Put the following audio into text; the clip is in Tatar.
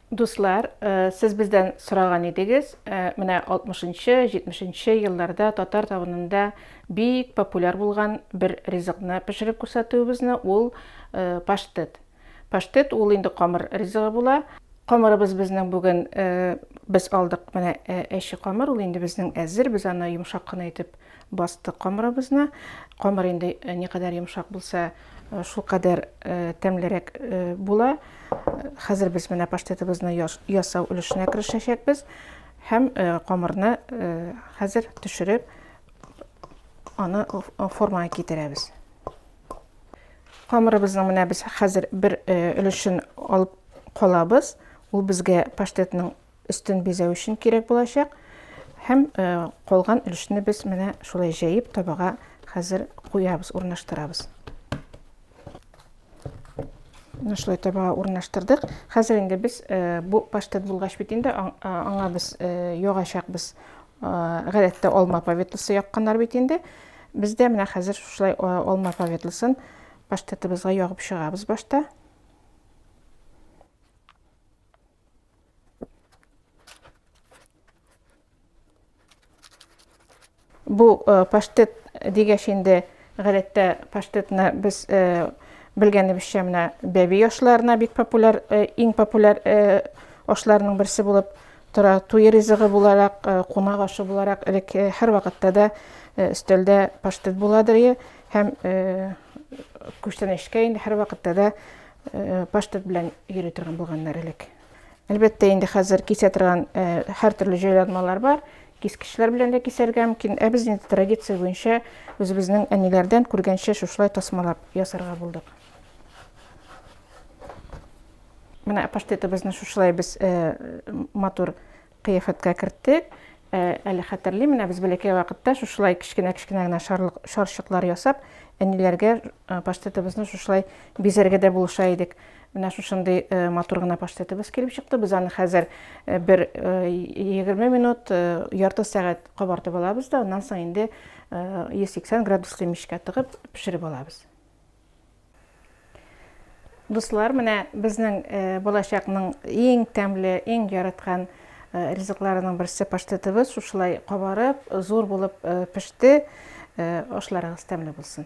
Дуслар, сіз бізден сұраған едіңіз, міне 60-70 елларда татар табынында бик популяр болған бір ризығына пішіріп көрсетуімізді, ол паштет. Паштет ол енді қамыр ризығы бола. Қамырыбыз біздің бүгін біз алдық, міне әші қамыр, ол енді біздің әзір, біз ана жұмшақ қана етіп басты қамырыбызны. Қамыр енді не қадар жұмшақ болса, шул қадар тәмлерек бола. Хәзер біз міне паштетыбызны ясау үлешенә керешәчәкбез һәм қамырны хәзер төшереп, аны формага китерәбез. Қамырыбызның менә без хәзер бер үлешен алып калабыз. Ул безгә паштетның өстен безәү өчен кирәк булачак. Һәм калган үлешне без менә шулай җәеп табага хәзер куябыз, урнаштырабыз. Шулай табага урнаштырдык. Хәзер инде без бу паштет булгач бит инде аңа без ягачак без гадәттә алма паветлысы якканнар бит инде. Бездә менә хәзер шулай алма паветлысын паштетыбызга ягып чыгабыз башта. Бу паштет дигәч инде гадәттә паштетны без белгәнебезчә менә бәби ашларына бик популяр, иң популяр ашларның берсе булып тора. Туй ризыгы буларак, кунак ашы буларак элек һәр вакытта да өстәлдә паштет буладыр. Һәм күчтән эшкә инде һәр вакытта да паштет белән йөри торган булганнар элек. Әлбәттә инде хәзер кисә торган һәр төрле җайланмалар бар. Кискечләр белән дә кисәргә мөмкин. Без инде традиция буенча үзебезнең әниләрдән күргәнчә шулай тасмалап ясарга булдык. Менә паштетыбызны шулай без матур кыяфәткә керттек. Әле хәтерлим, менә без бәләкәй вакытта шулай кичкенә-кичкенә генә шарчыклар ясап, әниләргә паштетыбызны шулай бизәргә дә булыша идек. Менә шушындый матур гына паштетыбыз килеп чыкты. Без аны хәзер бер 20 минут, ярты сәгать кабартып алабыз да, аннан соң инде 180 градуслы мичкә тыгып пешереп алабыз. Дуслар, менә безнең балачакның иң тәмле, иң яраткан ризыкларының берсе паштетыбыз шулай кабарып, зур булып пеште. Ашларыгыз тәмле булсын.